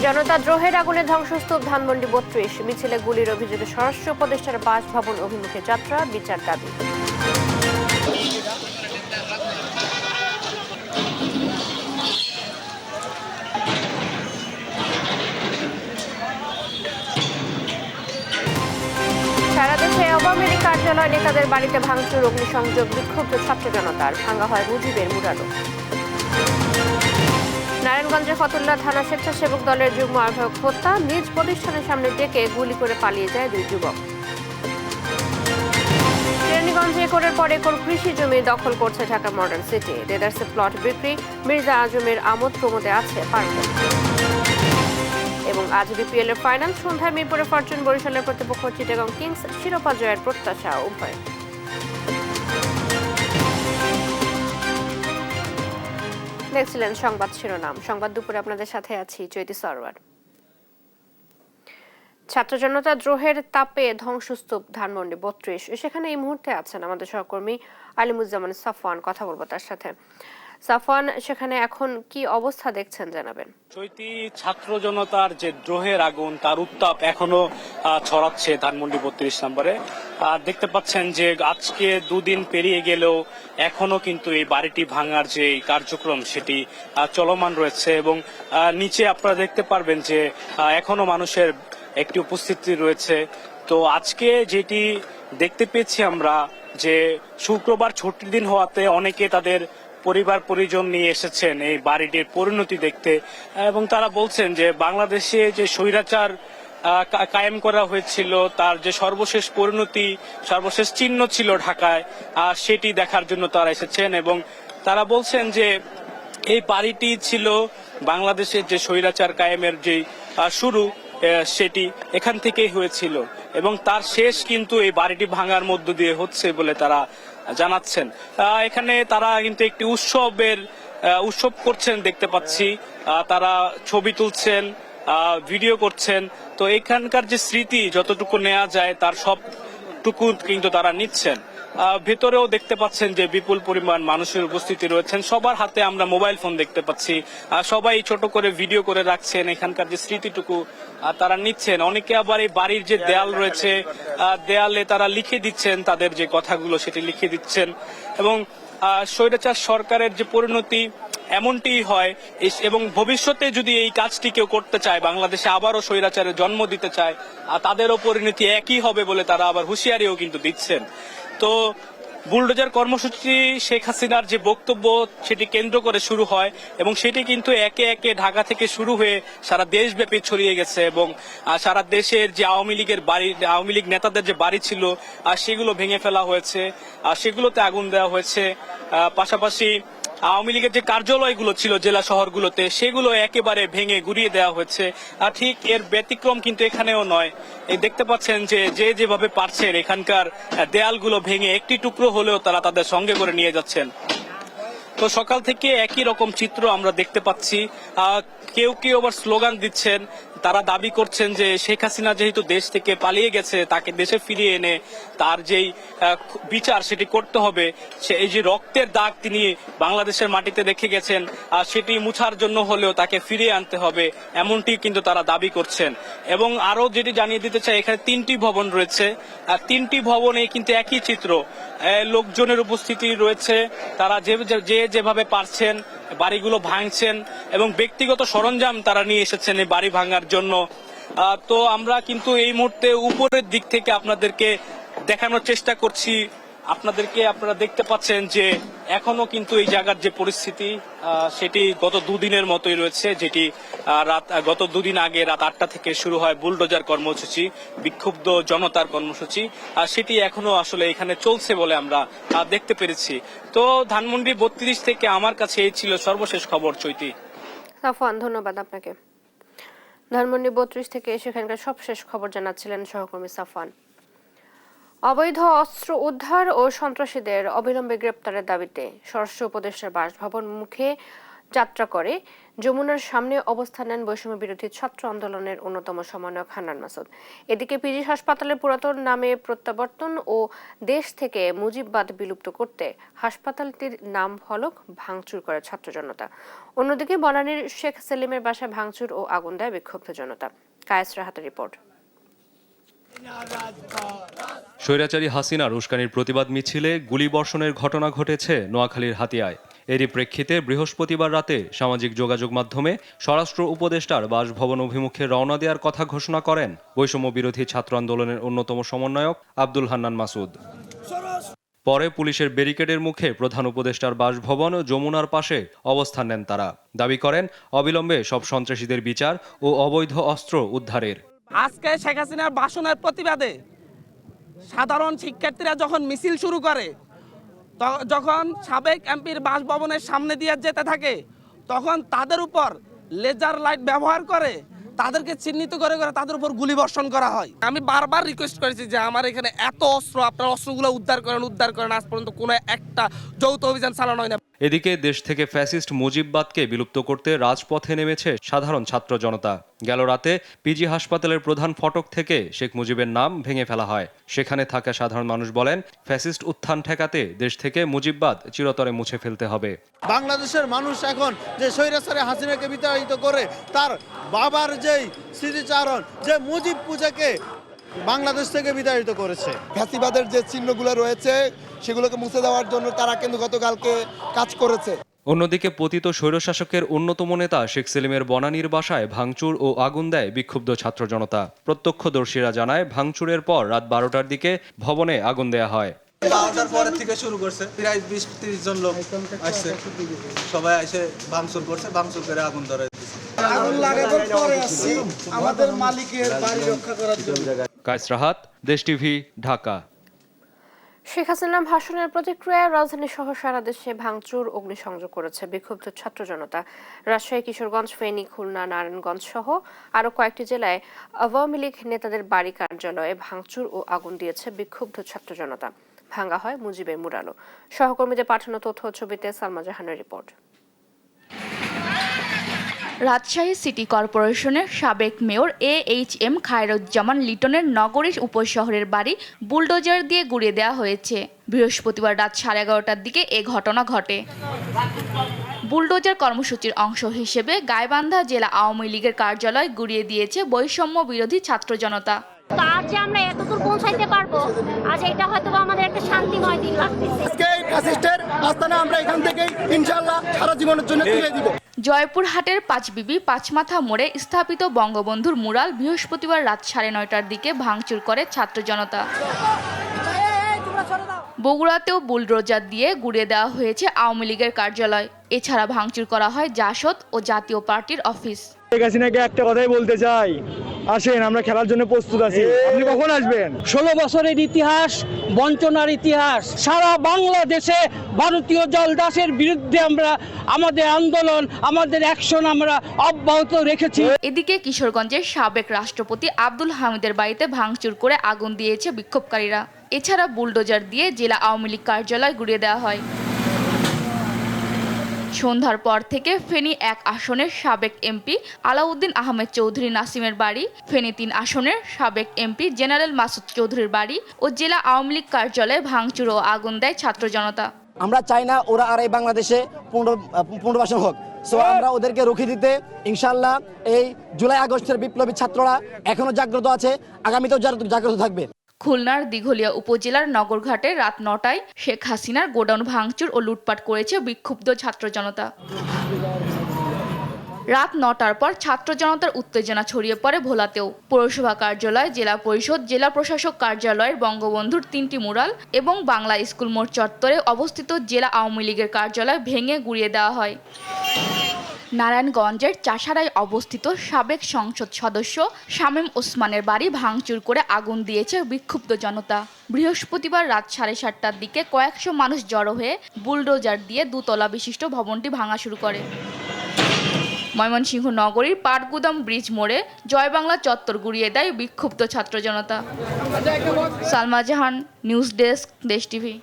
জনতা দ্রোহের আগুনে ধ্বংসস্তূপ ধানমন্ডি ৩২, মিছিলে গুলির অভিযোগে স্বরাষ্ট্র উপদেষ্টার বাসভবন অভিমুখে যাত্রা, বিচার দাবি। সারা দেশে আওয়ামী লীগ কার্যালয়, নেতাদের বাড়িতে ভাঙচুর, অগ্নিসংযোগ, বিক্ষুব্ধ ছাত্র জনতার, ভাঙা হয় মুজিবের মুরারও। নারায়ণগঞ্জের ফতুল্লা থানা স্বেচ্ছাসেবক দলের যুগ্ম আহ্বায়ক হত্যা, নিজ প্রতিষ্ঠানের সামনে ডেকে গুলি করে পালিয়ে যায় 2 যুবক। কেরানীগঞ্জে একরের পর একর কৃষি জমি দখল করছে ঢাকা মডার্ন সিটি, দেদারসে প্লট বিক্রি, মির্জা আজমের আমোদ প্রমোদে আছে পার্ক। এবং আজ বিপিএল এর ফাইনাল, সন্ধ্যায় মিরপুরে ফরচুন বরিশালের প্রতিপক্ষ চিটাগং কিংস, শিরোপা জয়ের প্রত্যাশা উভয়। দেখছিলেন সংবাদ শিরোনাম। সংবাদ দুপুরে আপনাদের সাথে আছি চৈতি সরওয়ার। ছাত্র জনতা দ্রোহের তাপে ধ্বংসস্তূপ ধানমন্ডি ৩২, সেখানে এই মুহূর্তে আছেন আমাদের সহকর্মী আলিমুজ্জামান সাফওয়ান। কথা বলবো তার সাথে। সাফওয়ান, সেখানে এখন কি অবস্থা দেখছেন জানাবেন। চৈতি, ছাত্র জনতার যে দ্রোহের আগুন, তার উত্তাপ এখনো ছড়াচ্ছে ধানমন্ডি ৩২ নম্বরে। দেখতে পাচ্ছেন যে আজকে 2 দিন পেরিয়ে গেলেও এখনো কিন্তু এই বাড়িটি ভাঙার যে কার্যক্রম সেটি চলমান রয়েছে এবং নিচে আপনারা দেখতে পারবেন যে এখনো মানুষের একটি উপস্থিতি রয়েছে। তো আজকে যেটি দেখতে পেয়েছি আমরা, যে শুক্রবার ছুটির দিন হওয়াতে অনেকে তাদের পরিবার পরিজন নিয়ে এসেছেন এই বাড়িটির পরিণতি দেখতে, এবং তারা বলছেন যে বাংলাদেশে যে স্বৈরাচার কায়েম করা হয়েছিল তার যে সর্বশেষ পরিণতি, সর্বশেষ চিহ্ন ছিল ঢাকায়, সেটি দেখার জন্য তারা এসেছেন। এবং তারা বলছেন যে এই বাড়িটি ছিল বাংলাদেশের যে স্বৈরাচার কায়েমের যে শুরু, সেটি এখান থেকেই হয়েছিল এবং তার শেষ কিন্তু এই বাড়িটি ভাঙার মধ্য দিয়ে হচ্ছে বলে তারা জানাচ্ছেন। এখানে তারা কিন্তু একটি উৎসব করছেন দেখতে পাচ্ছি। তারা ছবি তুলছেন, ভিডিও করছেন। তো এখানকার যে স্মৃতি যতটুকু নেওয়া যায় তার সবটুকু কিন্তু তারা নিচ্ছেন। ভেতরেও দেখতে পাচ্ছেন যে বিপুল পরিমাণ মানুষের উপস্থিতি রয়েছেন। সবার হাতে আমরা মোবাইল ফোন দেখতে পাচ্ছি। সবাই ছোট করে ভিডিও করে রাখছেন, এখানকার যে স্মৃতিটুকু তারা নিচ্ছেন। অনেকে আবার এই বাড়ির যে দেয়াল রয়েছে, দেয়ালে তারা লিখে দিচ্ছেন তাদের যে কথাগুলো, সেটি লিখে দিচ্ছেন। এবং স্বৈরাচার সরকারের যে পরিণতি এমনটি হয় এবং ভবিষ্যতে যদি এই কাজটি কেউ করতে চায়, বাংলাদেশে আবারও স্বৈরাচারের জন্ম দিতে চায়, তাদেরও পরিণতি একই হবে বলে তারা আবার হুঁশিয়ারিও কিন্তু দিচ্ছেন। তো বুলডোজার কর্মসূচি শেখ হাসিনার যে বক্তব্য সেটি কেন্দ্র করে শুরু হয় এবং সেটি কিন্তু একে একে ঢাকা থেকে শুরু হয়ে সারা দেশব্যাপী ছড়িয়ে গেছে এবং সারা দেশের যে আওয়ামী লীগ নেতাদের যে বাড়ি ছিল সেগুলো ভেঙে ফেলা হয়েছে, সেগুলোতে আগুন দেওয়া হয়েছে। পাশাপাশি আওয়ামী লীগের যে কার্যালয়গুলো ছিল জেলা শহরগুলোতে, সেগুলো একেবারে ভেঙে গুড়িয়ে দেওয়া হয়েছে। আর ঠিক এর ব্যতিক্রম কিন্তু এখানেও নয়। এই দেখতে পাচ্ছেন যে যেভাবে পারছেন এখানকার দেয়ালগুলো ভেঙে একটি টুকরো হলেও তারা তাদের সঙ্গে করে নিয়ে যাচ্ছেন। তো সকাল থেকে একই রকম চিত্র আমরা দেখতে পাচ্ছি। কেউ কেউ আবার স্লোগান দিচ্ছেন, তারা দাবি করছেন যে শেখ হাসিনা যেহেতু দেশ থেকে পালিয়ে গেছে, তাকে দেশে ফিরিয়ে এনে তার যেই বিচার সেটি করতে হবে। এই যে রক্তের দাগ তিনি বাংলাদেশের মাটিতে রেখে গেছেন, সেটি মুছার জন্য হলেও তাকে ফিরিয়ে আনতে হবে, এমনটি কিন্তু তারা দাবি করছেন। এবং আরো যেটি জানিয়ে দিতে চাই, এখানে 3টি ভবন রয়েছে, আর 3টি ভবনে কিন্তু একই চিত্র, লোকজনের উপস্থিতি রয়েছে। তারা যেভাবে পারছেন বাড়িগুলো ভাঙছেন এবং ব্যক্তিগত সরঞ্জাম তারা নিয়ে এসেছেন এই বাড়ি ভাঙার জন্য। তো আমরা কিন্তু এই মুহূর্তে উপরের দিক থেকে আপনাদেরকে দেখানোর চেষ্টা করছি। আপনারা দেখতে পাচ্ছেন যে এখনো কিন্তু এই জায়গার যে পরিস্থিতি সেটি গত 2 দিনের মতোই রয়েছে, যেটি গত 2 দিন আগে রাত 8টা থেকে শুরু হয় বুলডোজার কর্মসূচি, বিক্ষুব্ধ জনতার কর্মসূচি, আর সেটি এখনো আসলে এখানে চলছে বলে আমরা দেখতে পেরেছি। তো ধানমন্ডি 32 থেকে আমার কাছে এই ছিল সর্বশেষ খবর। চৈতি। সাফওয়ান, ধন্যবাদ আপনাকে। ধানমন্ডি 32 থেকে সেখানকার সবশেষ খবর জানাচ্ছিলেন সহকর্মী সাফওয়ান। অবৈধ অস্ত্র উদ্ধার ও সন্ত্রাসীদের অবিলম্বে গ্রেপ্তারের দাবিতে স্বরাষ্ট্র উপদেষ্টার বাসভবন মুখে যাত্রা করে যমুনার সামনে অবস্থান নেন বৈষম্য বিরোধী ছাত্র আন্দোলনের অন্যতম সমন্বয়ক হান্নান মাসুদ। এদিকে পিজি হাসপাতালের পুরাতন নামে প্রত্যাবর্তন ও দেশ থেকে মুজিববাদ বিলুপ্ত করতে হাসপাতালটির নাম ফলক ভাঙচুর করে ছাত্র জনতা। অন্যদিকে বনানীর শেখ সেলিমের বাসায় ভাঙচুর ও আগুন দেয় বিক্ষুব্ধ জনতা। কায়েস রাহাতের রিপোর্ট। স্বৈরাচারী হাসিনার উস্কানির প্রতিবাদ মিছিলে গুলিবর্ষণের ঘটনা ঘটেছে নোয়াখালীর হাতিয়ায়। এরই প্রেক্ষিতে বৃহস্পতিবার রাতে সামাজিক যোগাযোগ মাধ্যমে স্বরাষ্ট্র উপদেষ্টার বাসভবন অভিমুখে রওনা দেওয়ার কথা ঘোষণা করেন বৈষম্য বিরোধী ছাত্র আন্দোলনের অন্যতম সমন্বয়ক আব্দুল হান্নান মাসুদ। পরে পুলিশের ব্যারিকেডের মুখে প্রধান উপদেষ্টার বাসভবন যমুনার পাশে অবস্থান নেন তারা। দাবি করেন অবিলম্বে সব সন্ত্রাসীদের বিচার ও অবৈধ অস্ত্র উদ্ধারের। আজকে শেখ হাসিনার ভাষণের প্রতিবাদে সাধারণ শিক্ষার্থীরা যখন মিছিল শুরু করে, যখন সাবেক এমপির বাসভবনের সামনে দিয়ে যেতে থাকে, তখন তাদের উপর লেজার লাইট ব্যবহার করে তাদেরকে চিহ্নিত করে তাদের উপর গুলিবর্ষণ করা হয়। আমি বারবার রিকোয়েস্ট করেছি যে আমার এখানে এত অস্ত্র, আপনার অস্ত্রগুলো উদ্ধার করেন। আজ পর্যন্ত কোনো একটা যৌথ অভিযান চালানো হয় না। এদিকে দেশ থেকে ফ্যাসিস্ট মুজিববাদকে বিলুপ্ত করতে রাজপথে নেমেছে সাধারণ ছাত্র জনতা। গেল রাতে পিজি হাসপাতালের প্রধান ফটক থেকে শেখ মুজিবের নাম ভেঙে ফেলা হয়। সেখানে থাকা সাধারণ মানুষ বলেন, ফ্যাসিস্ট উত্থান ঠেকাতে দেশ থেকে মুজিববাদ চিরতরে মুছে ফেলতে হবে। বাংলাদেশের মানুষ এখন যে স্বৈরাচারী হাসিনাকে বিতাড়িত করে, তার বাবার যেই স্মৃতিচারণ, যে মুজিব পূজাকে বাংলাদেশ থেকে বিতাড়িত করেছে। ফ্যাসিবাদের যে চিহ্নগুলো রয়েছে সেগুলোকে মুছে দেওয়ার জন্য তারা কিন্তু গতকালকে কাজ করেছে। অন্যদিকে পতিত স্বৈরশাসকের অন্যতম নেতা শেখ সেলিমের বনানীর বাসায় ভাঙচুর ও আগুন দেয় বিক্ষুব্ধ ছাত্র জনতা। প্রত্যক্ষদর্শীরা জানায়, ভাঙচুরের পর রাত 12টার দিকে ভবনে আগুন দেয়া হয়। 12টার পরের থেকে শুরু করছে, প্রায় 20-30 জন লোক আসছে, সবাই এসে ভাঙচুর করছে, ভাঙচুর করে আগুন ধরে আগুন লাগানোর পরে আসছি আমাদের মালিকের বাড়ি রক্ষা করার জন্য। কায়েস রাহাত, দেশ টিভি, ঢাকা। শেখ হাসিনার ভাষণের প্রতিক্রিয়ায় রাজধানী সহ সারা দেশে ভাঙচুর, অগ্নিসংযোগ করেছে বিক্ষুব্ধ ছাত্র জনতা। রাজশাহী, কিশোরগঞ্জ, ফেনী, খুলনা, নারায়ণগঞ্জ সহ আরও কয়েকটি জেলায় আওয়ামী লীগ নেতাদের বাড়ি কার্যালয়ে ভাঙচুর ও আগুন দিয়েছে বিক্ষুব্ধ ছাত্র জনতা। ভাঙা হয় মুজিবের মুরালও। সহকর্মীদের পাঠানো তথ্য ছবিতে সালমা জাহানের রিপোর্ট। রাজশাহী সিটি কর্পোরেশনের সাবেক মেয়র AHM খায়রুজ্জামান লিটনের নগরীর উপশহরের বাড়ি বুলডোজার দিয়ে গুঁড়িয়ে দেওয়া হয়েছে। বৃহস্পতিবার রাত 11:30টার দিকে এ ঘটনা ঘটে। বুলডোজার কর্মসূচির অংশ হিসেবে গাইবান্ধা জেলা আওয়ামী লীগের কার্যালয় গুঁড়িয়ে দিয়েছে বৈষম্য বিরোধী ছাত্র জনতা। আজ যে আমরা এতদূর পৌঁছাইতে পারবো, আজ এটা হয়তো আমাদের একটা শান্তিময় দিন লাগতেছে। ফ্যাসিস্টের আস্তানা আমরা এখান থেকে ইনশাআল্লাহ সারা জীবনের জন্য তুলে দিব। জয়পুরহাটের পাঁচবিবি পাঁচমাথা মোড়ে স্থাপিত বঙ্গবন্ধুর মুরাল বৃহস্পতিবার রাত 9:30টার দিকে ভাঙচুর করে ছাত্র জনতা। বগুড়াতেও বুলডোজার দিয়ে গুঁড়িয়ে দেওয়া হয়েছে আওয়ামী লীগের কার্যালয়। এছাড়া ভাঙচুর করা হয় জাসদ ও জাতীয় পার্টির অফিস। শেখ হাসিনাকে একটা কথাই বলতে চাই, আসেন আমরা খেলার জন্য প্রস্তুত আছি। আপনি কখন আসবেন? 16 বছরের ইতিহাস, বঞ্চনার ইতিহাস। সারা বাংলাদেশে ভারতীয় জলদাসের বিরুদ্ধে আমরা আমাদের আন্দোলন, আমাদের অ্যাকশন আমরা অব্যাহত রেখেছি। এদিকে কিশোরগঞ্জের সাবেক রাষ্ট্রপতি আব্দুল হামিদের বাড়িতে ভাঙচুর করে আগুন দিয়েছে বিক্ষোভকারীরা। এছাড়া বুলডোজার দিয়ে জেলা আওয়ামী লীগ কার্যালয় গুঁড়িয়ে দেওয়া হয়। সন্ধ্যার পর থেকে ফেনী 1 আসনের সাবেক এমপি আলাউদ্দিন আহমেদ চৌধুরী নাসিমের বাড়ি, ফেনী 3 আসনের সাবেক এমপি জেনারেল মাসুদ চৌধুরীর বাড়ি ও জেলা আওয়ামী লীগ কার্যালয়ে ভাঙচুর ও আগুন দেয় ছাত্র জনতা। আমরা চাই না ওরা আর এই বাংলাদেশে পুনর্বাসন হোক। সো আমরা ওদেরকে রুখে দিতে ইনশাআল্লাহ এই জুলাই আগস্টের বিপ্লবী ছাত্ররা এখনো জাগ্রত আছে, আগামীতেও জাগ্রত থাকবে। খুলনার দিঘলিয়া উপজেলার নগরঘাটে রাত 9টায় শেখ হাসিনার গোডাউন ভাঙচুর ও লুটপাট করেছে বিক্ষুব্ধ ছাত্র জনতা। রাত 9টার পর ছাত্র জনতার উত্তেজনা ছড়িয়ে পড়ে ভোলাতেও। পৌরসভা কার্যালয়, জেলা পরিষদ, জেলা প্রশাসক কার্যালয়ের বঙ্গবন্ধুর 3টি মুরাল এবং বাংলা স্কুল মোড় চত্বরে অবস্থিত জেলা আওয়ামী লীগের কার্যালয় ভেঙে গুঁড়িয়ে দেওয়া হয়। নারায়ণগঞ্জের চাষারায় অবস্থিত সাবেক সংসদ সদস্য শামীম ওসমানের বাড়ি ভাঙচুর করে আগুন দিয়েছে বিক্ষুব্ধ জনতা। বৃহস্পতিবার রাত 7:30টার দিকে কয়েকশো মানুষ জড়ো হয়ে বুলডোজার দিয়ে 2 তলা বিশিষ্ট ভবনটি ভাঙা শুরু করে। ময়মনসিংহ নগরীর পাটগুদাম ব্রিজ মোড়ে জয় বাংলা চত্বর গুঁড়িয়ে দেয় বিক্ষুব্ধ ছাত্র জনতা। সালমা জাহান, নিউজ ডেস্ক, দেশ টিভি।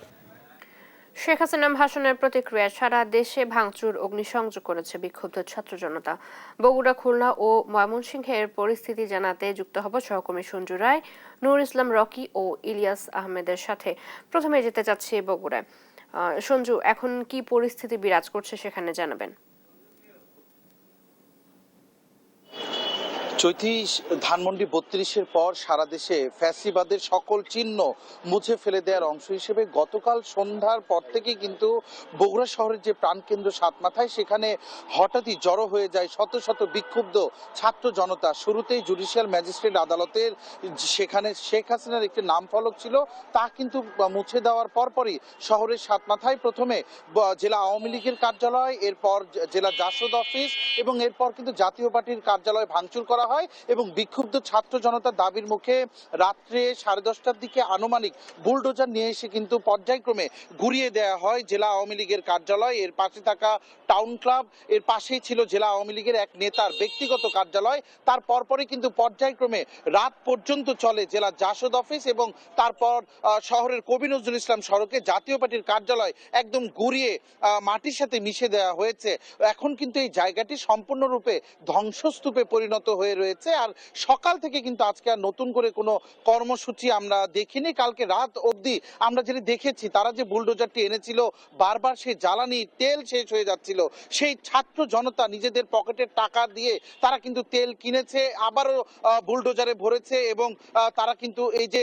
শেখ হাসিনা ভাষণের প্রতিক্রিয়া সারা দেশে ভাঙচুর অগ্নিসংযোগ করেছে বিক্ষুব্ধ ছাত্র জনতা। বগুড়া, খুলনা ও ময়মনসিংহের পরিস্থিতি জানাতে যুক্ত হব সহকর্মী সঞ্জু রায়, নূর ইসলাম রকি ও ইলিয়াস আহমেদের সাথে। প্রথমে যেতে চাচ্ছি বগুড়ায়। সঞ্জু, এখন কি পরিস্থিতি বিরাজ করছে সেখানে জানাবেন? চৈতি, ধানমন্ডি ৩২-এর পর সারা দেশে ফ্যাসিবাদের সকল চিহ্ন মুছে ফেলে দেওয়ার অংশ হিসেবে গতকাল সন্ধ্যার পর থেকে কিন্তু বগুড়া শহরের যে প্রাণকেন্দ্র সাতমাথায়, সেখানে হঠাৎই জড়ো হয়ে যায় শত শত বিক্ষুব্ধ ছাত্র জনতা। শুরুতেই জুডিশিয়াল ম্যাজিস্ট্রেট আদালতের সেখানে শেখ হাসিনার একটি নাম ফলক ছিল, তা কিন্তু মুছে দেওয়ার পরপরই শহরের সাতমাথায় প্রথমে জেলা আওয়ামী লীগের কার্যালয়, এরপর জেলা জাসদ অফিস এবং এরপর কিন্তু জাতীয় পার্টির কার্যালয় ভাঙচুর করা হয় এবং বিক্ষুব্ধ ছাত্র জনতার দাবির মুখে রাত্রে 10:30টার দিকে আনুমানিক বুলডোজার নিয়ে এসে কিন্তু পর্যায়ক্রমে ঘুরিয়ে দেওয়া হয় জেলা আওয়ামী লীগের কার্যালয়। এর পাশে থাকা টাউন ক্লাব, এর পাশেই ছিল জেলা আওয়ামী লীগের এক নেতার ব্যক্তিগত কার্যালয়। তার পরপরই কিন্তু পর্যায়ক্রমে রাত পর্যন্ত চলে জেলা জাসদ অফিস এবং তারপর শহরের কবি নজরুল ইসলাম সড়কে জাতীয় পার্টির কার্যালয় একদম ঘুরিয়ে মাটির সাথে মিশে দেওয়া হয়েছে। এখন কিন্তু এই জায়গাটি সম্পূর্ণরূপে ধ্বংসস্তূপে পরিণত হয়ে রয়েছে। আর সকাল থেকে কিন্তু আজকে আর নতুন করে কোনো কর্মসূচি আমরা দেখিনি। কালকে রাত অবধি আমরা যেটা দেখেছি, তারা যে বুলডোজারটি এনেছিল, বারবার সেই জ্বালানি তেল শেষ হয়ে যাচ্ছিল। সেই ছাত্র জনতা নিজেদের পকেটের টাকা দিয়ে তারা কিন্তু তেল কিনেছে, আবারও বুলডোজারে ভরেছে এবং তারা কিন্তু এই যে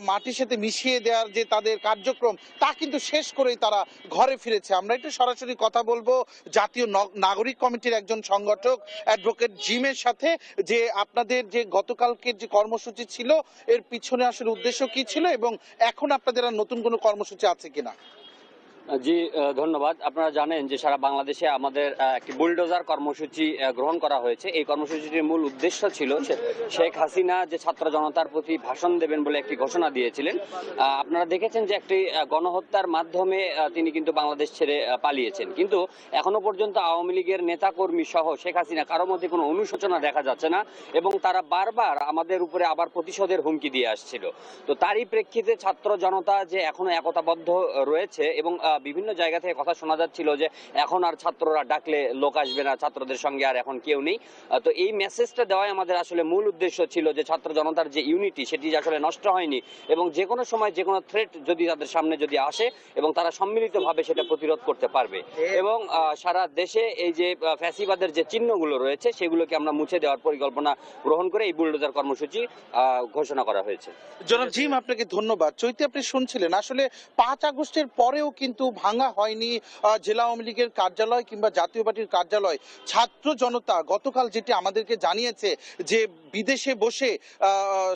মাটির সাথে মিশিয়ে দেওয়ার যে তাদের কার্যক্রম, তা কিন্তু শেষ করেই তারা ঘরে ফিরেছে। আমরা একটু সরাসরি কথা বলবো জাতীয় নাগরিক কমিটির একজন সংগঠক অ্যাডভোকেট জিমের সাথে, যে আপনাদের যে গতকালকের যে কর্মসূচি ছিল, এর পিছনে আসলে উদ্দেশ্য কি ছিল এবং এখন আপনাদের আর নতুন কোনো কর্মসূচি আছে কিনা? জি, ধন্যবাদ। আপনারা জানেন যে সারা বাংলাদেশে আমাদের একটি বুলডোজার কর্মসূচি গ্রহণ করা হয়েছে। এই কর্মসূচিটির মূল উদ্দেশ্য ছিল শেখ হাসিনা যে ছাত্র জনতার প্রতি ভাষণ দেবেন বলে একটি ঘোষণা দিয়েছিলেন। আপনারা দেখেছেন যে একটি গণহত্যার মাধ্যমে তিনি কিন্তু বাংলাদেশ ছেড়ে পালিয়েছেন, কিন্তু এখনো পর্যন্ত আওয়ামী লীগের নেতাকর্মী সহ শেখ হাসিনা কারোর মধ্যে কোনো অনুশোচনা দেখা যাচ্ছে না এবং তারা বারবার আমাদের উপরে আবার প্রতিশোধের হুমকি দিয়ে আসছিল। তো তারই প্রেক্ষিতে ছাত্র জনতা যে এখনো একতাবদ্ধ রয়েছে এবং বিভিন্ন জায়গা থেকে কথা শোনা যাচ্ছিল যে এখন আর ছাত্ররা ডাকলে লোক আসবে না, ছাত্রদের সঙ্গে আর এখন কেউ নেই। তো এই মেসেজটা দেওয়াই আমাদের আসলে মূল উদ্দেশ্য ছিল, যে ছাত্র জনতার যে ইউনিটি সেটি আসলে নষ্ট হয়নি এবং যে কোনো সময় যে কোনো থ্রেট যদি তাদের সামনে যদি আসে এবং তারা সম্মিলিতভাবে সেটা প্রতিরোধ করতে পারবে এবং সারা দেশে এই যে ফ্যাসিবাদের যে চিহ্নগুলো রয়েছে সেগুলোকে আমরা মুছে দেওয়ার পরিকল্পনা গ্রহণ করে এই বুলডোজার কর্মসূচি ঘোষণা করা হয়েছে। জনাব জিম, আপনাকে ধন্যবাদ। চৈতি, আপনি শুনছিলেন আসলে 5 আগস্টের পরেও কিন্তু ভাঙা হয়নি জেলা আওয়ামী লীগের কার্যালয় কিংবা জাতীয় পার্টির কার্যালয়। ছাত্র জনতা গতকাল যেটি আমাদেরকে জানিয়েছে যে বিদেশে বসে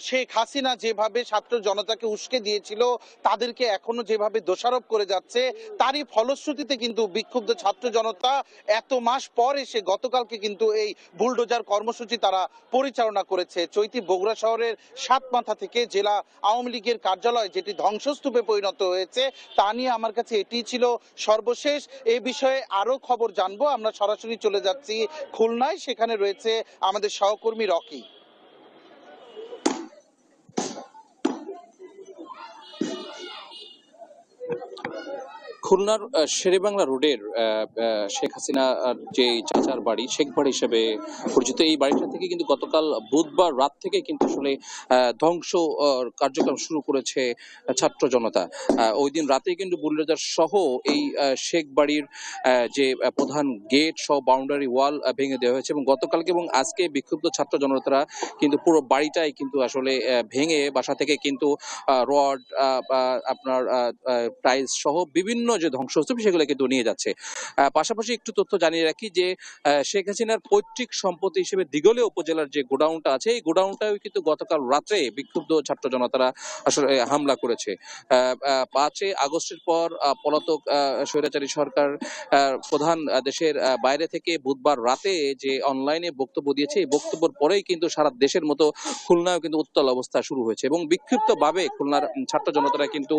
শেখ হাসিনা যেভাবে ছাত্র জনতাকে উস্কে দিয়েছিল, তাদেরকে এখনো যেভাবে দোষারোপ করে যাচ্ছে, তারই ফলশ্রুতিতে কিন্তু বিক্ষুব্ধ ছাত্র জনতা এত মাস পর এসে গতকালকে কিন্তু এই বুলডোজার কর্মসূচি তারা পরিচালনা করেছে। চৈতি, বগুড়া শহরের সাতমাথা থেকে জেলা আওয়ামী লীগের কার্যালয় যেটি ধ্বংসস্তূপে পরিণত হয়েছে, তা নিয়ে আমার কাছে এটি ছিল সর্বশেষ। এই বিষয়ে আরো খবর জানবো আমরা সরাসরি চলে যাচ্ছি খুলনায়, সেখানে রয়েছে আমাদের সহকর্মী রকি। খুলনার শেরেবাংলা রোডের শেখ হাসিনা যে চাচার বাড়ি, শেখ বাড়ি হিসেবে পরিচিত, এই বাড়িটা থেকে কিন্তু গতকাল বুধবার রাত থেকে কিন্তু আসলে ধ্বংস কার্যক্রম শুরু করেছে ছাত্র জনতা। ওই দিন রাতে কিন্তু বুলডোজার সহ এই শেখ বাড়ির যে প্রধান গেট সহ বাউন্ডারি ওয়াল ভেঙে দেওয়া হয়েছে এবং গতকালকে এবং আজকে বিক্ষুব্ধ ছাত্র জনতারা কিন্তু পুরো বাড়িটাই কিন্তু আসলে ভেঙে বাসা থেকে কিন্তু রড, আপনার টাইলস সহ বিভিন্ন যে ধ্বংসস্তূপ সেগুলো কিন্তু নিয়ে যাচ্ছে। পাশাপাশি একটু তথ্য জানিয়ে রাখি যে শেখ হাসিনার পৈতৃক সম্পত্তি হিসেবে দিঘলিয়া উপজেলার যে গোডাউনটা আছে, এই গোডাউনটাও কিন্তু গতকাল রাত্রে বিক্ষুব্ধ ছাত্র জনতারা আসলে হামলা করেছে। 5 আগস্টের পর পলাতক স্বৈরাচারী সরকার প্রধান দেশের বাইরে থেকে বুধবার রাতে যে অনলাইনে বক্তব্য দিয়েছে, এই বক্তব্যের পরেই কিন্তু সারা দেশের মতো খুলনায়ও কিন্তু উত্তাল অবস্থা শুরু হয়েছে এবং বিক্ষিপ্তভাবে খুলনার ছাত্র জনতারা কিন্তু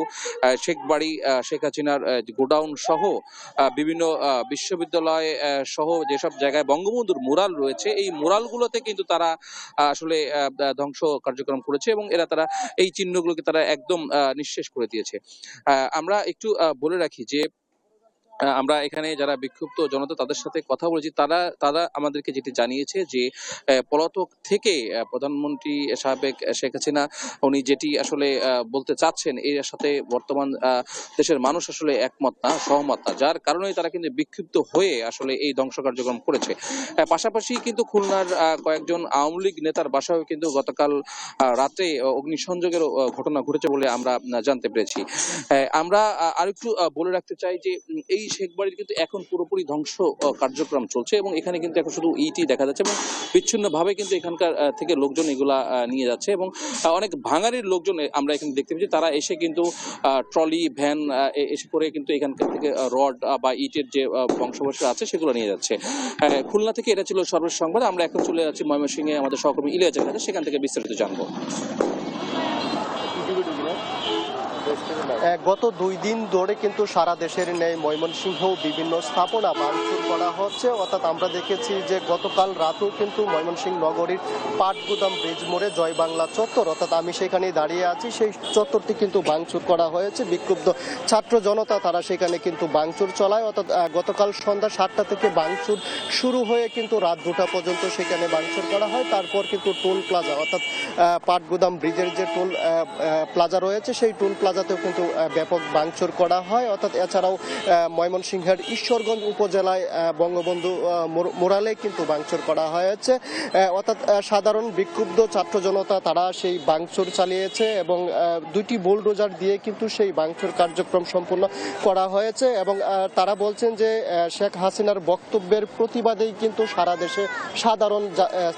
শেখ বাড়ি, শেখ হাসিনার গোডাউন সহ বিভিন্ন বিশ্ববিদ্যালয় সহ যেসব জায়গায় বঙ্গবন্ধুর মুরাল রয়েছে, এই মুরালগুলোতে কিন্তু তারা আসলে ধ্বংস কার্যক্রম করেছে এবং তারা এই চিহ্নগুলোকে তারা একদম নিঃশেষ করে দিয়েছে। আমরা একটু বলে রাখি যে আমরা এখানে যারা বিক্ষুব্ধ জনতা তাদের সাথে কথা বলেছি, তারা আমাদেরকে যেটি জানিয়েছে যে পলাতক থেকে প্রধানমন্ত্রী সাবেক শেখ হাসিনা উনি যেটি আসলে বলতে চাচ্ছেন এর সাথে বর্তমান দেশের মানুষ আসলে একমত না, সহমত না, যার কারণে তারা কিন্তু বিক্ষুব্ধ হয়ে আসলে এই ধ্বংস কার্যক্রম করেছে। পাশাপাশি কিন্তু খুলনার কয়েকজন আওয়ামী লীগ নেতার বাসায় কিন্তু গতকাল রাতে অগ্নিসংযোগের ঘটনা ঘটেছে বলে আমরা জানতে পেরেছি। আমরা আরেকটু বলে রাখতে চাই যে এই শেখ বাড়ির কিন্তু এখন পুরোপুরি ধ্বংস কার্যক্রম চলছে এবং এখানে কিন্তু এখন শুধু ইটি দেখা যাচ্ছে এবং বিচ্ছিন্নভাবে কিন্তু এখানকার থেকে লোকজন এগুলা নিয়ে যাচ্ছে এবং অনেক ভাঙাড়ির লোকজন আমরা এখানে দেখতে পাচ্ছি, তারা এসে কিন্তু ট্রলি ভ্যান এসে করে কিন্তু এখানকার থেকে রড বা ইটের যে ধ্বংসাবশেষ আছে সেগুলো নিয়ে যাচ্ছে। খুলনা থেকে এটা ছিল সর্বশেষ সংবাদ। আমরা এখন চলে যাচ্ছি ময়মনসিংহে আমাদের সহকর্মী ইলিয়াসের কাছে, সেখান থেকে বিস্তারিত জানবো। গত 2 দিন ধরে কিন্তু সারা দেশের ন্যায় ময়মনসিংহেও বিভিন্ন স্থাপনা ভাঙচুর করা হচ্ছে। অর্থাৎ আমরা দেখেছি যে গতকাল রাতেও কিন্তু ময়মনসিংহ নগরীর পাটগুদাম ব্রিজ মোড়ে জয় বাংলা চত্বর, অর্থাৎ আমি সেখানেই দাঁড়িয়ে আছি, সেই চত্বরটি কিন্তু ভাঙচুর করা হয়েছে। বিক্ষুব্ধ ছাত্র জনতা তারা সেখানে কিন্তু ভাঙচুর চলায়। অর্থাৎ গতকাল সন্ধ্যা 7টা থেকে ভাঙচুর শুরু হয়ে কিন্তু রাত 2টা পর্যন্ত সেখানে ভাঙচুর করা হয়। তারপর কিন্তু টোল প্লাজা অর্থাৎ পাটগুদাম ব্রিজের যে টোল প্লাজা রয়েছে সেই টোল প্লাজাতেও কিন্তু ব্যাপক ভাঙচুর করা হয়। অর্থাৎ এছাড়াও ময়মনসিংহের ঈশ্বরগঞ্জ উপজেলায় বঙ্গবন্ধু মোরালে কিন্তু ভাঙচুর করা হয়েছে। অর্থাৎ সাধারণ বিক্ষুব্ধ ছাত্র জনতা তারা সেই ভাঙচুর চালিয়েছে এবং 2টি বুলডোজার দিয়ে কিন্তু সেই ভাঙচুর কার্যক্রম সম্পূর্ণ করা হয়েছে এবং তারা বলছেন যে শেখ হাসিনার বক্তব্যের প্রতিবাদেই কিন্তু সারা দেশে সাধারণ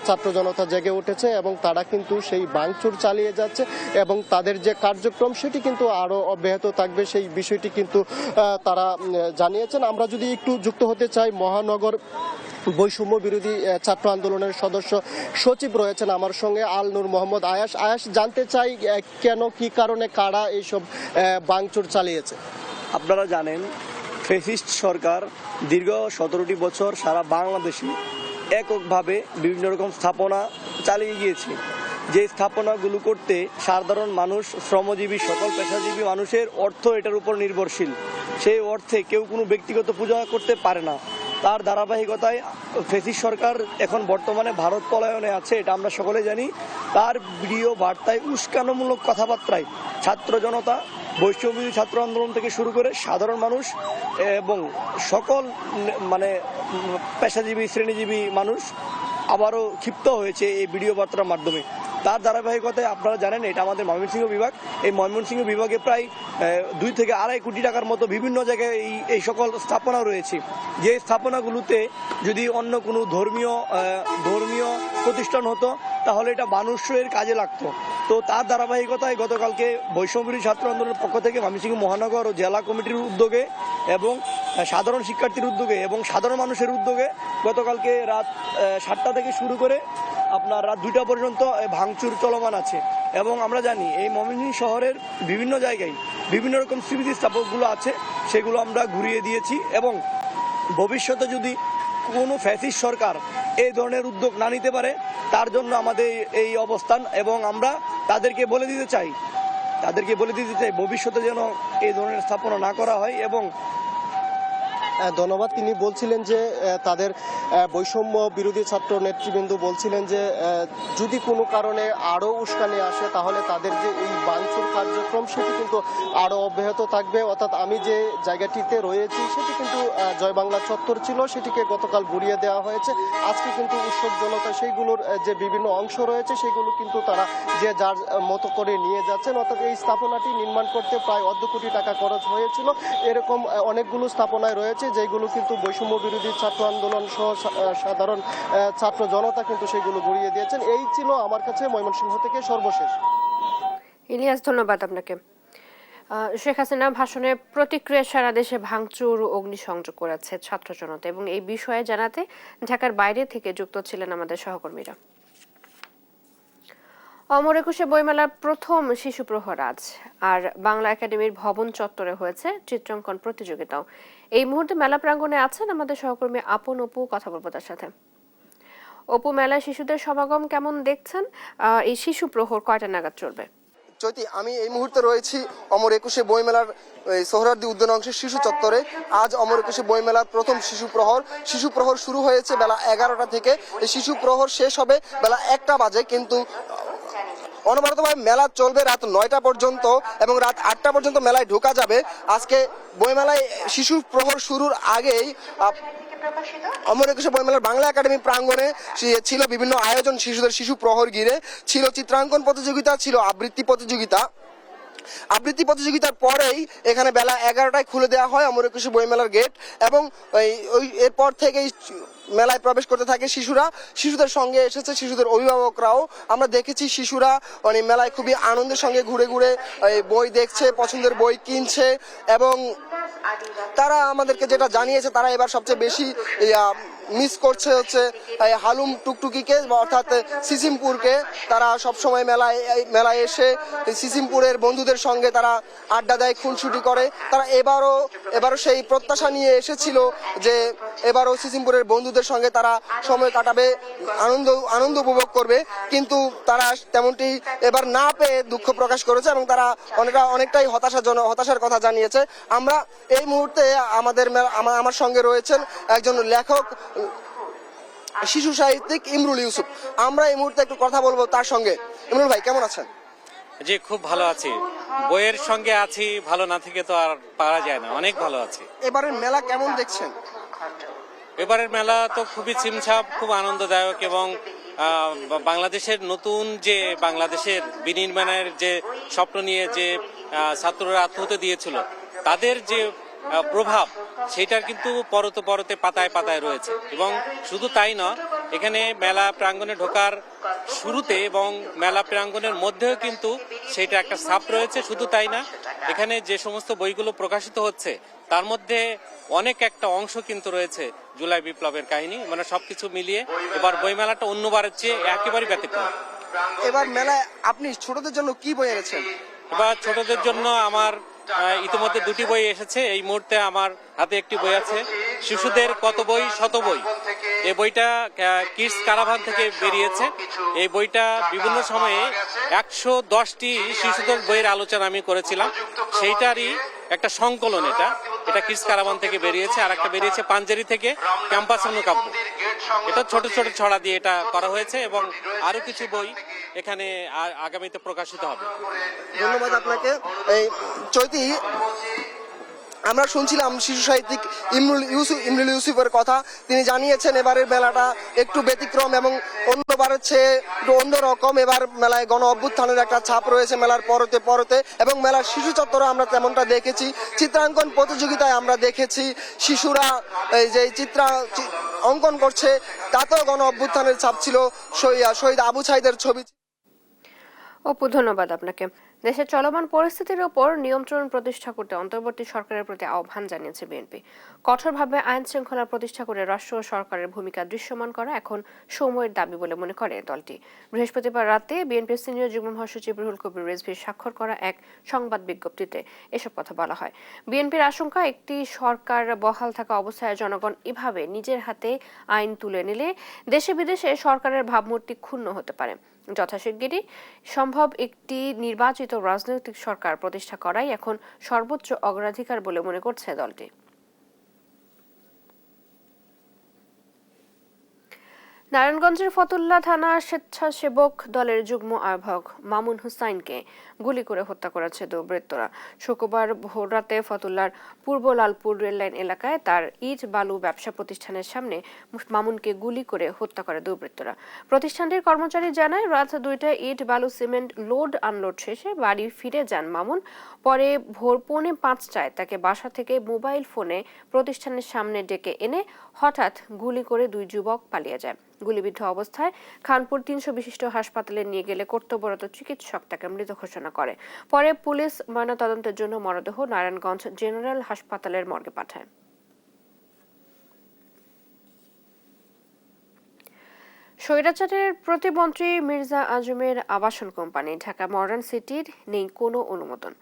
ছাত্র জনতা জেগে উঠেছে এবং তারা কিন্তু সেই ভাঙচুর চালিয়ে যাচ্ছে এবং তাদের যে কার্যক্রম সেটি কিন্তু আরো অব্যাহত থাকবে, সেই বিষয়টি কিন্তু তারা জানিয়েছেন। আমরা যদি একটু যুক্ত হতে চাই, মহানগর বৈষম্য বিরোধী ছাত্র আন্দোলনের সদস্য সচিব রয়েছেন আমার সঙ্গে, আল নূর মোহাম্মদ আয়াস, জানতে চাই কেন কি কারণে কারা এইসব ভাঙচুর চালিয়েছে। আপনারা জানেন ফ্যাসিস্ট সরকার দীর্ঘ 17টি বছর সারা বাংলাদেশে এককভাবে বিভিন্ন রকম স্থাপনা চালিয়ে গিয়েছে। যে স্থাপনাগুলো করতে সাধারণ মানুষ, শ্রমজীবী, সকল পেশাজীবী মানুষের অর্থ এটার উপর নির্ভরশীল। সেই অর্থে কেউ কোনো ব্যক্তিগত পূজা করতে পারে না। তার ধারাবাহিকতায় ফ্যাসিস্ট সরকার এখন বর্তমানে ভারত পলায়নে আছে, এটা আমরা সকলে জানি। তার ভিডিও বার্তায় উস্কানোমূলক কথাবার্তায় ছাত্র জনতা, বৈষম্যবিরোধী ছাত্র আন্দোলন থেকে শুরু করে সাধারণ মানুষ এবং সকল পেশাজীবী, শ্রেণীজীবী মানুষ আবারও ক্ষিপ্ত হয়েছে এই ভিডিও বার্তার মাধ্যমে। তার ধারাবাহিকতায় আপনারা জানেন এটা আমাদের ময়মনসিংহ বিভাগ, এই ময়মনসিংহ বিভাগে প্রায় 2 থেকে 2.5 কোটি টাকার মতো বিভিন্ন জায়গায় এই সকল স্থাপনা রয়েছে। যে স্থাপনাগুলোতে যদি অন্য কোনো ধর্মীয় প্রতিষ্ঠান হতো তাহলে এটা মানুষের কাজে লাগতো। তো তার ধারাবাহিকতায় গতকালকে বৈষম্যবিরোধী ছাত্র আন্দোলনের পক্ষ থেকে ময়মনসিংহ মহানগর ও জেলা কমিটির উদ্যোগে এবং সাধারণ শিক্ষার্থীর উদ্যোগে এবং সাধারণ মানুষের উদ্যোগে গতকালকে রাত 7টা থেকে শুরু করে আপনার রাত 2টা পর্যন্ত ভাঙচুর চলমান আছে। এবং আমরা জানি এই ময়মনসিংহ শহরের বিভিন্ন জায়গায় বিভিন্ন রকম স্মৃতি স্থাপকগুলো আছে, সেগুলো আমরা ঘুরিয়ে দিয়েছি এবং ভবিষ্যতে যদি কোনো ফ্যাসিস্ট সরকার এই ধরনের উদ্যোগ না নিতে পারে তার জন্য আমাদের এই অবস্থান এবং আমরা তাদেরকে বলে দিতে চাই ভবিষ্যতে যেন এই ধরনের স্থাপনা না করা হয়। এবং ধন্যবাদ। তিনি বলছিলেন যে তাদের বৈষম্য বিরোধী ছাত্র নেতৃবৃন্দ বলছিলেন যে যদি কোনো কারণে আরও উস্কানি আসে তাহলে তাদের যে এই ভাঙচুর কার্যক্রম সেটি কিন্তু আরও অব্যাহত থাকবে। অর্থাৎ আমি যে জায়গাটিতে রয়েছি সেটি কিন্তু জয় বাংলা চত্বর ছিল, সেটিকে গতকাল ঘুরিয়ে দেওয়া হয়েছে। আজকে কিন্তু উৎসব জনতা সেইগুলোর যে বিভিন্ন অংশ রয়েছে সেগুলো কিন্তু তারা যে যার মতো করে নিয়ে যাচ্ছেন। অর্থাৎ এই স্থাপনাটি নির্মাণ করতে প্রায় 1.5 কোটি টাকা খরচ হয়েছিল। এরকম অনেকগুলো স্থাপনায় রয়েছে যেগুলো কিন্তু বৈষম্য বিরোধী ছাত্র আন্দোলন সহ সাধারণ ছাত্র জনতা কিন্তু সেগুলো ঘুরিয়ে দিয়েছেন। এই ছিল আমার কাছে ময়মনসিংহ থেকে সর্বশেষ। ইলিয়াস, ধন্যবাদ আপনাকে। শেখ হাসিনা ভাষণের প্রতিক্রিয়া সারা দেশে ভাঙচুর ও অগ্নিসংযোগ করেছে ছাত্র জনতা এবং এই বিষয়ে জানাতে ঢাকার বাইরে থেকে যুক্ত ছিলেন আমাদের সহকর্মীরা। অমর একুশে বইমেলার প্রথম শিশু প্রহর আজ, আর বাংলা একাডেমির ভবন চত্বরে হয়েছে চিত্রাঙ্কন প্রতিযোগিতাও। এই মুহূর্তে মেলা প্রাঙ্গণে আছেন আমাদের সহকর্মী আপন অপু, কথা বলবো তার সাথে। অপু, মেলায় শিশুদের সমাগম কেমন দেখছেন? এই শিশু প্রহর কয়টা নাগাদ চলবে? চৈতি, আমি এই মুহূর্তে রয়েছি অমর একুশে বইমেলার সোহরাওয়ার্দী উদ্যান অংশের শিশু চত্বরে। আজ অমর একুশে বইমেলার প্রথম শিশু প্রহর শুরু হয়েছে বেলা 11টা থেকে। এই শিশু প্রহর শেষ হবে বেলা 1টা বাজে, কিন্তু অনবরতভাবে মেলা চলবে রাত 9টা পর্যন্ত এবং রাত 8টা পর্যন্ত মেলায় ঢোকা যাবে। আজকে বইমেলায় শিশু প্রহর শুরুর আগেই অমর একুশে বইমেলার বাংলা একাডেমি প্রাঙ্গণে ছিল বিভিন্ন আয়োজন। শিশুদের শিশু প্রহর ঘিরে ছিল চিত্রাঙ্কন প্রতিযোগিতা, ছিল আবৃত্তি প্রতিযোগিতার পরেই এখানে বেলা 11টায় খুলে দেওয়া হয় অমর একুশে বইমেলার গেট, এবং এরপর থেকেই মেলায় প্রবেশ করতে থাকে শিশুদের সঙ্গে এসেছে শিশুদের অভিভাবকরাও। আমরা দেখেছি শিশুরা মেলায় খুবই আনন্দের সঙ্গে ঘুরে ঘুরে বই দেখছে, পছন্দের বই কিনছে, এবং তারা আমাদেরকে যেটা জানিয়েছে তারা এবার সবচেয়ে বেশি মিস করছে হচ্ছে হালুম টুকটুকিকে, অর্থাৎ সিসিমপুরকে। তারা সবসময় মেলায় এসে সিসিমপুরের বন্ধুদের সঙ্গে তারা আড্ডা দেয়, খুনসুটি করে। তারা এবারও সেই প্রত্যাশা নিয়ে এসেছিল যে এবারও সিসিমপুরের বন্ধুদের সঙ্গে তারা সময় কাটাবে, আনন্দ উপভোগ করবে, কিন্তু তারা তেমনটি এবার না পেয়ে দুঃখ প্রকাশ করেছে এবং তারা অনেকটাই হতাশার কথা জানিয়েছে। আমরা এই মুহূর্তে আমার সঙ্গে রয়েছেন একজন লেখক, শিশু সাহিত্যিক ইমরুল ইউসুফ। আমরা এই মুহূর্তে একটু কথা বলবো তার সঙ্গে। ইমরুল ভাই, কেমন আছেন? জি, খুব ভালো আছি। বইয়ের সঙ্গে আছি, ভালো না থেকে তো আর পারা যায় না। অনেক ভালো আছি। এবারের মেলা কেমন দেখছেন? এবারের মেলা তো খুবই ছিমছাম, খুব আনন্দদায়ক, এবং বাংলাদেশের নতুন যে বাংলাদেশের বিনির্মাণের যে স্বপ্ন নিয়ে যে ছাত্ররা আত্মহত্যা দিয়েছিল, তাদের যে প্রভাব সেটার কিন্তু পরতে পাতায় পাতায় রয়েছে। এবং শুধু তাই নয়, এখানে মেলা প্রাঙ্গণে ঢোকার শুরুতে এবং মেলা প্রাঙ্গণের মধ্যেও কিন্তু সেটা একটা ছাপ রয়েছে। শুধু তাই না, এখানে যে সমস্ত বইগুলো প্রকাশিত হচ্ছে তার মধ্যে অনেক একটা অংশ কিন্তু রয়েছে জুলাই বিপ্লবের কাহিনী। মানে সবকিছু মিলিয়ে এবার বইমেলাটা অন্যবারের চেয়ে একেবারেই ব্যতিক্রম। এবার মেলায় আপনি ছোটদের জন্য কি বই এনেছেন? এবার ছোটদের জন্য আমার ইতিমধ্যে 2টি বই এসেছে। এই মুহূর্তে আমার হাতে একটি বই আছে, শিশুদের কত বই শত বই। এই বইটা কিডস কারাভান থেকে বেরিয়েছে। এই বইটা বিভিন্ন সময়ে 110টি শিশুদের বইয়ের আলোচনা আমি করেছিলাম, সেইটারই একটা সংকলন। এটা কিডস কারাভান থেকে বেরিয়েছে। আর একটা বেরিয়েছে পাঞ্জেরি থেকে, ক্যাম্পাস অনুকাব্য। এটা ছোট ছোট ছড়া দিয়ে এটা করা হয়েছে, এবং আরো কিছু বই এখানে আগামীতে প্রকাশিত হবে। ধন্যবাদ আপনাকে। এই চৈতি, আমরা শুনছিলাম শিশু সাহিত্যিক ইমরুল ইউসুফের কথা। তিনি জানিয়েছেন এবারের মেলাটা একটু ব্যতিক্রম এবং অন্যবারের চেয়ে একটু অন্যরকম। এবার মেলায় গণ অভ্যুত্থানের একটা ছাপ রয়েছে মেলার পরতে, এবং মেলার শিশু চত্বরে আমরা তেমনটা দেখেছি। চিত্রাঙ্কন প্রতিযোগিতায় আমরা দেখেছি শিশুরা এই যে অঙ্কন করছে, তাতেও গণ অভ্যুত্থানের ছাপ ছিল, শহীদ আবু সাইদের ছবি। অপু, ধন্যবাদ আপনাকে। দেশের চলমান পরিস্থিতির ওপর নিয়ন্ত্রণ প্রতিষ্ঠা করতে অন্তর্বর্তী সরকারের প্রতি আহ্বান জানিয়েছে বিএনপি। কঠোরভাবে আইন শৃঙ্খলা প্রতিষ্ঠা করে রাষ্ট্র ও সরকারের ভূমিকা দৃশ্যমান করা এখন সময়ের দাবি বলে মনে করে দলটি। বৃহস্পতিবার রাতে বিএনপির সিনিয়র যুগ্ম মহাসচিব রুহুল কবির রিজভীর স্বাক্ষর করা এক সংবাদ বিজ্ঞপ্তিতে এসব কথা বলা হয়। বিএনপির আশঙ্কা, একটি সরকার বহাল থাকা অবস্থায় জনগণ এভাবে নিজের হাতে আইন তুলে নিলে দেশে বিদেশে সরকারের ভাবমূর্তি ক্ষুণ্ণ হতে পারে। যথাশীঘ্রই সম্ভব একটি নির্বাচিত রাজনৈতিক সরকার প্রতিষ্ঠা করাই এখন সর্বোচ্চ অগ্রাধিকার বলে মনে করছে দলটি। নারায়ণগঞ্জের ফতুল্লা থানা স্বেচ্ছাসেবক দলের যুগ্ম আহ্বায়ক মামুন হুসাইনকে গুলি করে হত্যা করেছে দুর্বৃত্তরা। শুক্রবার ভোররাতে ফতুল্লার পূর্ব লালপুর রেললাইন এলাকায় তার ইট বালু ব্যবসা প্রতিষ্ঠানের সামনে মামুনকে গুলি করে হত্যা করে দুর্বৃত্তরা। প্রতিষ্ঠানটির কর্মচারী জানায়, রাত 2টায় ইট বালু সিমেন্ট লোড আনলোড শেষে বাড়ি ফিরে যান মামুন। পরে ভোর 4:45টায় তাকে বাসা থেকে মোবাইল ফোনে প্রতিষ্ঠানের সামনে ডেকে এনে হঠাৎ গুলি করে 2 যুবক পালিয়ে যায়। গুলিবিদ্ধ অবস্থায় খানপুর 300 বিশিষ্ট হাসপাতালে নিয়ে গেলে কর্তব্যরত চিকিৎসক তাকে মৃত ঘোষণা করে। পরে পুলিশ ময়নাতদন্তের জন্য মরদেহ নারায়ণগঞ্জ জেনারেল হাসপাতালের মর্গে পাঠায়। স্বৈরাচারের প্রতিমন্ত্রী মির্জা আজমের আবাসন কোম্পানি ঢাকা মডার্ন সিটির নেই কোনো অনুমোদন।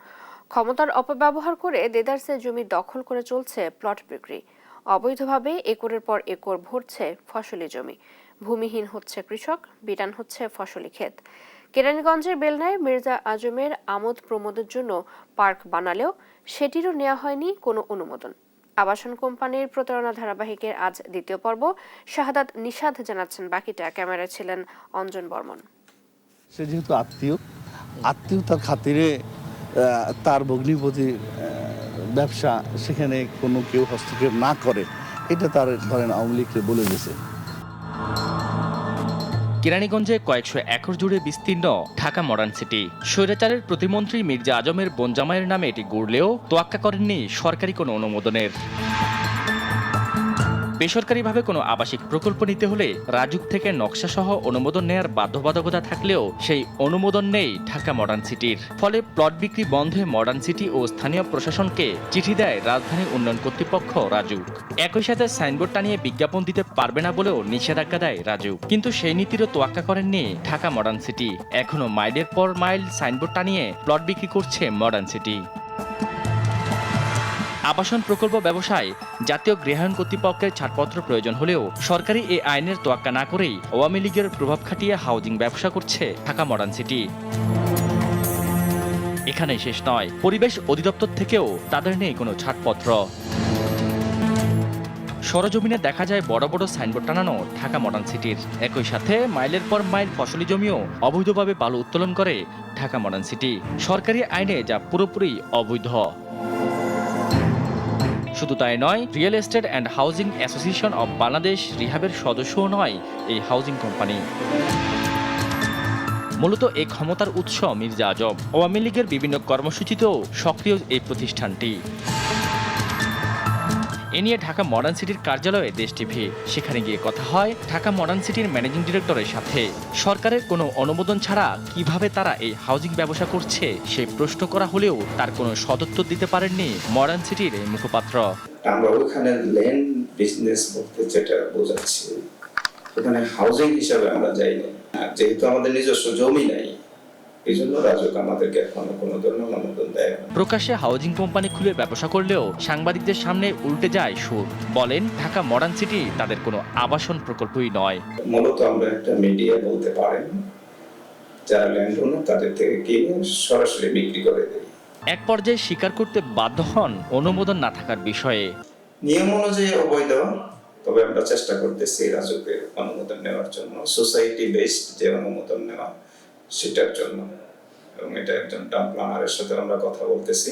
ক্ষমতার অপব্যবহার করে দেদারসে জমি দখল করে চলছে প্লট বিক্রি। অবৈধভাবে একরের পর একর ভরছে ফসলি জমি। ভূমিহীন হচ্ছে কৃষক, বিরান হচ্ছে ফসলি ক্ষেত। কেরানীগঞ্জের বেলনায় মির্জা আজমের আমোদ প্রমোদের জন্য পার্ক বানালেও সেটিরও নেওয়া হয়নি কোনো অনুমোদন। আবাসন কোম্পানির প্রতারণা ধারাবাহিকের আজ দ্বিতীয় পর্ব। শাহাদাত নিশাদ জানাচ্ছেন বাকিটা। ক্যামেরায় ছিলেন অঞ্জন বর্মন। সে যেহেতু আত্মীয়তার খাতিরে তার ভগ্নিপতির ব্যবসা, সেখানে কোনো কেউ হস্তক্ষেপ না করে, এটা তার ধরেন আওয়ামী লীগকে বলে গেছে। কেরানীগঞ্জে কয়েকশো একর জুড়ে বিস্তীর্ণ ঢাকা মডার্ন সিটি। স্বৈরাচারের প্রতিমন্ত্রী মির্জা আজমের বোনজামাইয়ের নামে এটি গড়লেও তোয়াক্কা করেননি সরকারি কোনো অনুমোদনের। বেসরকারিভাবে কোনো আবাসিক প্রকল্প নিতে হলে রাজুক থেকে নকশা সহ অনুমোদন নেয়ার বাধ্যবাধকতা থাকলেও সেই অনুমোদন নেই ঢাকা মডার্ন সিটির। ফলে প্লট বিক্রি বন্ধে মডার্ন সিটি ও স্থানীয় প্রশাসনকে চিঠি দেয় রাজধানী উন্নয়ন কর্তৃপক্ষ রাজুক। একই সাথে সাইনবোর্ড টানিয়ে বিজ্ঞাপন দিতে পারবে না বলেও নিষেধাজ্ঞা দেয় রাজুক। কিন্তু সেই নীতিরও তোয়াক্কা করেননি ঢাকা মডার্ন সিটি। এখনো মাইলের পর মাইল সাইনবোর্ড টানিয়ে প্লট বিক্রি করছে মডার্ন সিটি। আবাসন প্রকল্প ব্যবসায় জাতীয় গৃহায়ণ কর্তৃপক্ষের ছাড়পত্র প্রয়োজন হলেও সরকারি এই আইনের তোয়াক্কা না করেই আওয়ামী লীগের প্রভাব খাটিয়ে হাউজিং ব্যবসা করছে ঢাকা মডার্ন সিটি। এখানেই শেষ নয়, পরিবেশ অধিদপ্তর থেকেও তাদের নেই কোনো ছাড়পত্র। সরজমিনে দেখা যায় বড় বড় সাইনবোর্ড টানানো ঢাকা মডার্ন সিটির। একই সাথে মাইলের পর মাইল ফসলি জমিও অবৈধভাবে বালু উত্তোলন করে ঢাকা মডার্ন সিটি, সরকারি আইনে যা পুরোপুরি অবৈধ। শুধু তাই নয়, real estate and housing association of Bangladesh রিহাবের সদস্যও নয় এই হাউজিং কোম্পানি। মূলত এই ক্ষমতার উৎস মির্জা আজম। আওয়ামী লীগের বিভিন্ন কর্মসূচিতেও সক্রিয় এই প্রতিষ্ঠানটি। এ নিয়ে ঢাকা মডার্ন সিটির কার্যালয়ে দেশ টিভি। সেখানে গিয়ে কথা হয় ঢাকা মডার্ন সিটির ম্যানেজিং ডিরেক্টরের সাথে। সরকারের কোনো অনুমোদন ছাড়া কিভাবে তারা এই হাউজিং ব্যবসা করছে সেই প্রশ্ন করা হলেও তার কোনো সদুত্তর দিতে পারেননি মডার্ন সিটির এই মুখপাত্র। আমরা ওখানে ল্যান্ড বিজনেস বলতে যেটা বোঝাচ্ছি, ওখানে হাউজিং হিসাবে আমরা যাই না, যেহেতু আমাদের নিজস্ব জমি নাই, এই জন্য রাজুক আমাদেরকে এখনো কোনো ধরনের অনুমোদন দেয় না। প্রকাশ্যে হাউজিং কোম্পানি খুলে ব্যবসা করলেও সাংবাদিকদের সামনে উল্টে যায় সুর। বলেন ঢাকা মডার্ন সিটি তাদের কোনো আবাসন প্রকল্পই নয়। মূলত আমরা একটা মিডিয়া বলতে পারেন, যারা ল্যান্ড ওনার তাদের থেকে কিনে সরাসরি বিক্রি করে দেয়। এক পর্যায়ে স্বীকার করতে বাধ্য হন অনুমোদন না থাকার বিষয়ে। নিয়ম অনুযায়ী অবৈধ, তবে আমরা চেষ্টা করতেছি রাজুকের অনুমোদন নেওয়ার জন্য, সোসাইটি বেসড যে অনুমোদন নেওয়া সেটার জন্য। এবং এটা একজন টাউন প্ল্যানারের সাথে আমরা কথা বলতেছি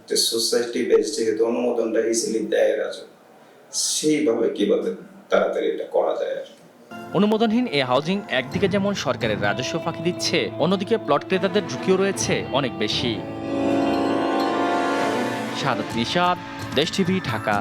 যে সোসাইটি বেসড যেহেতু অনুমোদনটা ইজিলি দেয় রাজুক, সেইভাবে কিভাবে তাড়াতাড়ি এটা করা যায়। অনুমোদনহীন এই হাউজিং একদিকে যেমন সরকারের রাজস্ব ফাঁকি দিচ্ছে, অন্যদিকে প্লট ক্রেতাদের ঝুঁকিও রয়েছে অনেক বেশি। শাহাদাত নিশাদ, দেশ টিভি, ঢাকা।